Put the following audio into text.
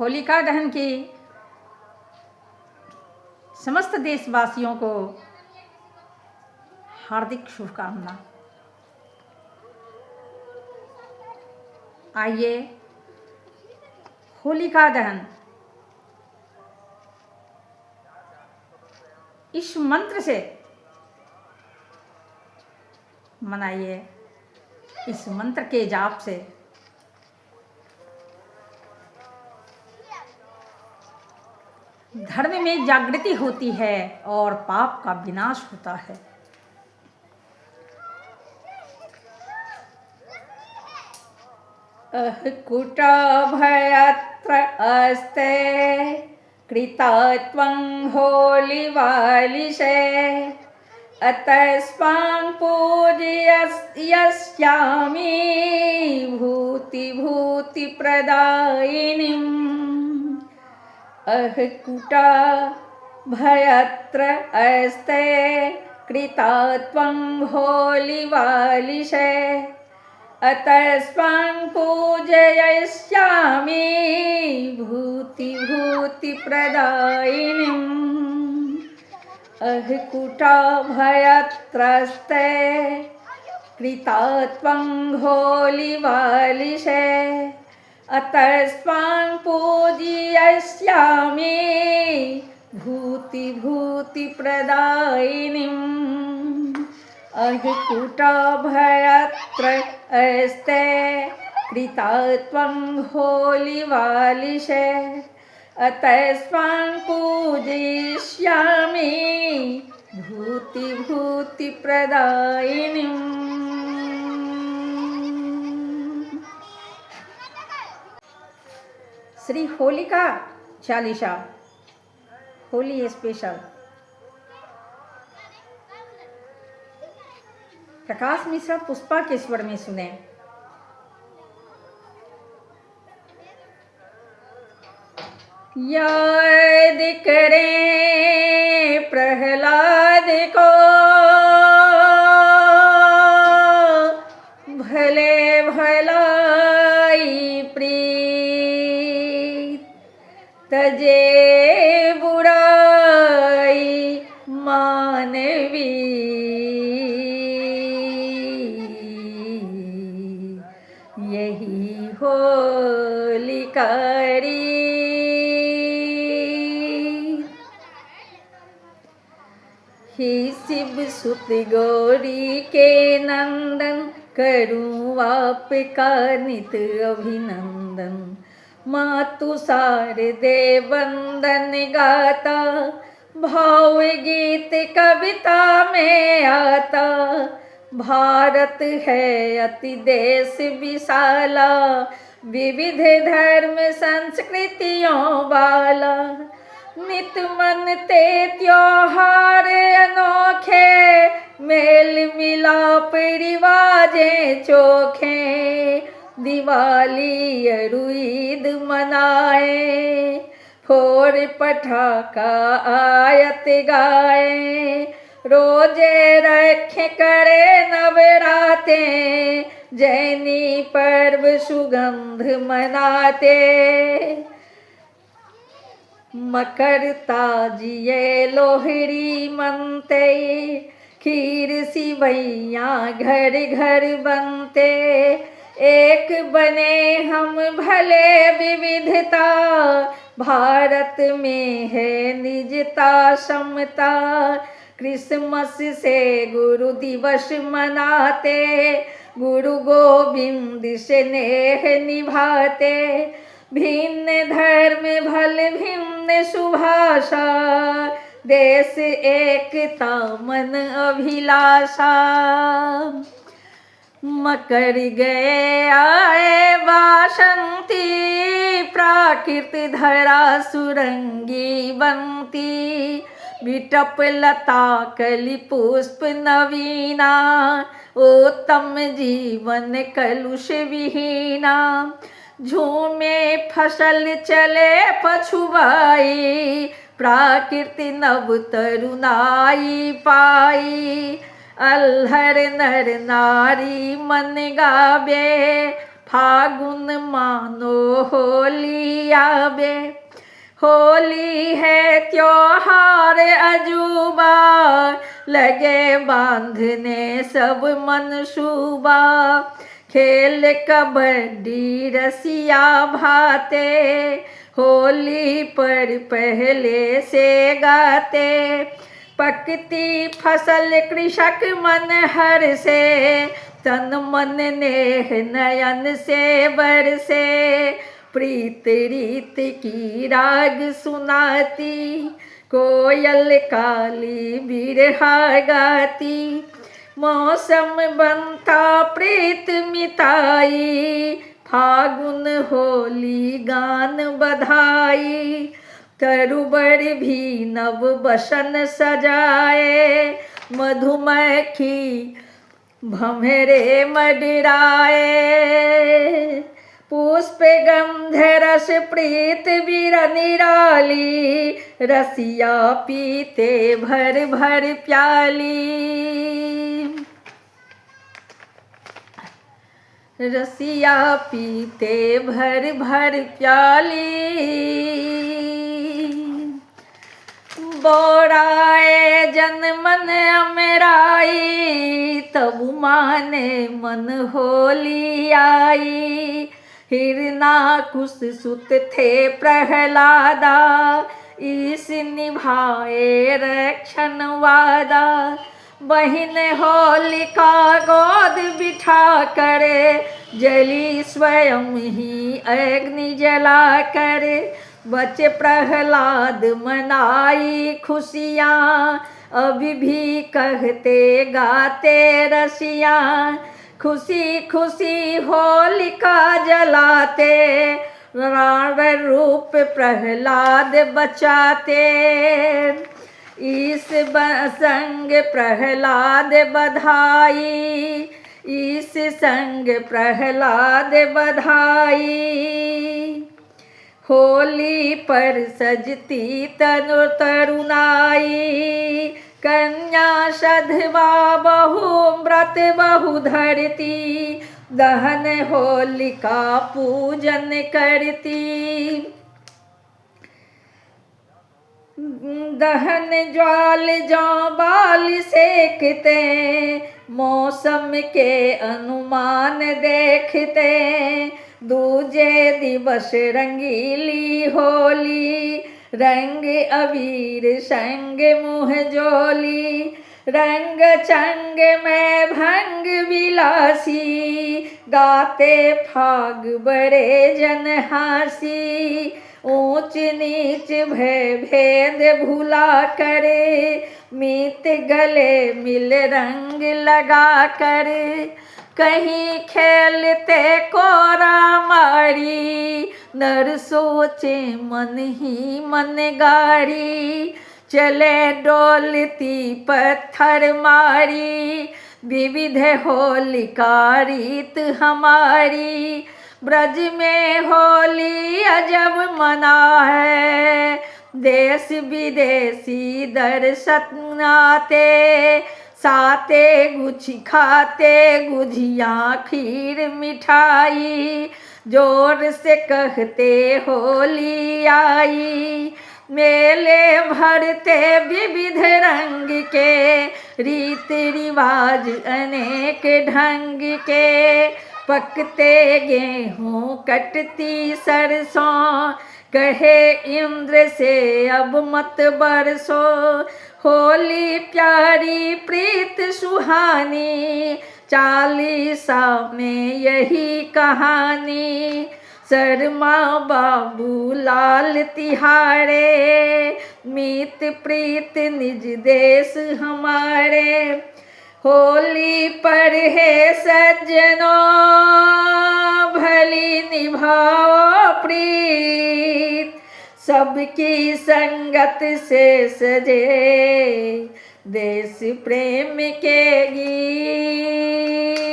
होलिका दहन की समस्त देशवासियों को हार्दिक शुभकामना। आइए होलिका दहन इस मंत्र से मनाइए। इस मंत्र के जाप से धर्म में जागृति होती है और पाप का विनाश होता है। कुटा भयत्र अस्ते कृतत्वं होलिवालिशे अतस्वां पूजयिष्यामि भूति प्रदायिनीम्। कुटा भयत्र अस्ते कृतत्वं होलिवालिशे अतस्वां पूजयिष्यामि भूति प्रदायिनीम्। कुटा भयत्रस्ते कृतत्वं होलिवालिशे अतस्वां पूजयिष्यामि भूति प्रदायिनीम्। कुटा भयत्र अस्ते कृतत्वं होलिवालिशे अतस्वां पूजयिष्यामि भूति प्रदायिनीम्। श्री होलिका चालीसा होली स्पेशल प्रकाश मिश्रा पुष्पा के स्वर में सुने। याद करें प्रहलाद को भले भलाई प्रीत तजे बुराई मानवी यही होलिका ही शिव सुत गौरी के नंदन करूं आपका नित अभिनंदन। मातु शारदे वंदन गाता भाव गीत कविता में आता। भारत है अति देश विशाला विविध धर्म संस्कृतियों वाला। नित मनते त्योहार अनोखे मेल मिलाप रिवाजें चोखे। दिवाली अरु ईद मनाए फोर पटाखा आयत गाए। रोजे रखे करे नवराते जैनी पर्व सुगंध मनाते। मकर ताजिए लोहड़ी मनते खीर सिवैया घर घर बनते। एक बने हम भले विविधता भारत में है निजता समता। क्रिसमस से गुरु दिवस मनाते गुरु गोविंद से नेह निभाते। भिन्न धर्म भल भिन्न सुभाषा देश एकता मन अभिलाषा। मकर गए आए वासंती प्राकृत धरा सुरंगी बनती। विटप लता कलि पुष्प नवीना उत्तम जीवन कलुष विहीना। झूमे फसल चले पछुआई प्राकृति नव तरुणाई पाई। अल्हर नर नारी मन गावे फागुन मानो होली आवे। होली है त्योहार अजूबा, लगे बांधने सब मनसूबा। खेल कबड्डी रसिया भाते, होली पर पहले से गाते। पकती फसल कृषक मन हर से, तन मन नेह नयन से बरसे। प्रीत रीत की राग सुनाती, कोयल काली बिरहा गाती। मौसम बनता प्रीत मिताई, फागुन होली गान बधाई। तरुबर भी नव बसन सजाए, मधुमक्खी भंवरे मडराए। पुष्प गंध रस प्रीत बीर निराली, रसिया पीते भर भर प्याली। रसिया पीते भर भर प्याली। बोराए जन मन अमराई, तब माने मन होली आई। हिरणाकुश सुत थे प्रहलादा, ईस निभाए रक्षण वादा। बहिन होलिका गोद बिठा करे, जली स्वयं ही अग्नि जला करे। बचे प्रहलाद मनाई खुशियाँ, अभी भी कहते गाते रसियाँ। खुशी खुशी होलिका जलाते, रावण रूप प्रहलाद बचाते। इस संग प्रहलाद बधाई, इस संग प्रहलाद बधाई। होली पर सजती तनु तरुणाई, कन्या सधवा बहु व्रत बहु धरती। दहन होलिका पूजन करती, दहन ज्वाल जौ बाल सेकते। मौसम के अनुमान देखते, दूजे दिवस रंगीली होली। रंग अबीर संग मुँह जोली, रंग चंग में भंग विलासी। गाते फाग बड़े जन हासी, ऊंच नीच भय भेद भुला करे। मीत गले मिल रंग लगा कर, कहीं खेलते कोरा मारी। नर सोचे मन ही मन गाड़ी, चले डोलती पत्थर मारी। विविध होलिका रीत हमारी, ब्रज में होली अजब मना है। देश विदेशी दर्शन आते, साते गुछ खाते गुझिया खीर मिठाई। जोर से कहते होली आई, मेले भरते विविध रंग के। रीत रिवाज अनेक ढंग के, पकते गेहूँ कटती सरसों। कहे इंद्र से अब मत बरसो, होली प्यारी प्रीत सुहानी। चालीसा में यही कहानी, शर्मा बाबू लाल तिहारे। मीत प्रीत निज देश हमारे, होली पर है सज्जनों भली निभाओ प्रीत। सबकी संगत से सजे देश प्रेम के गीत।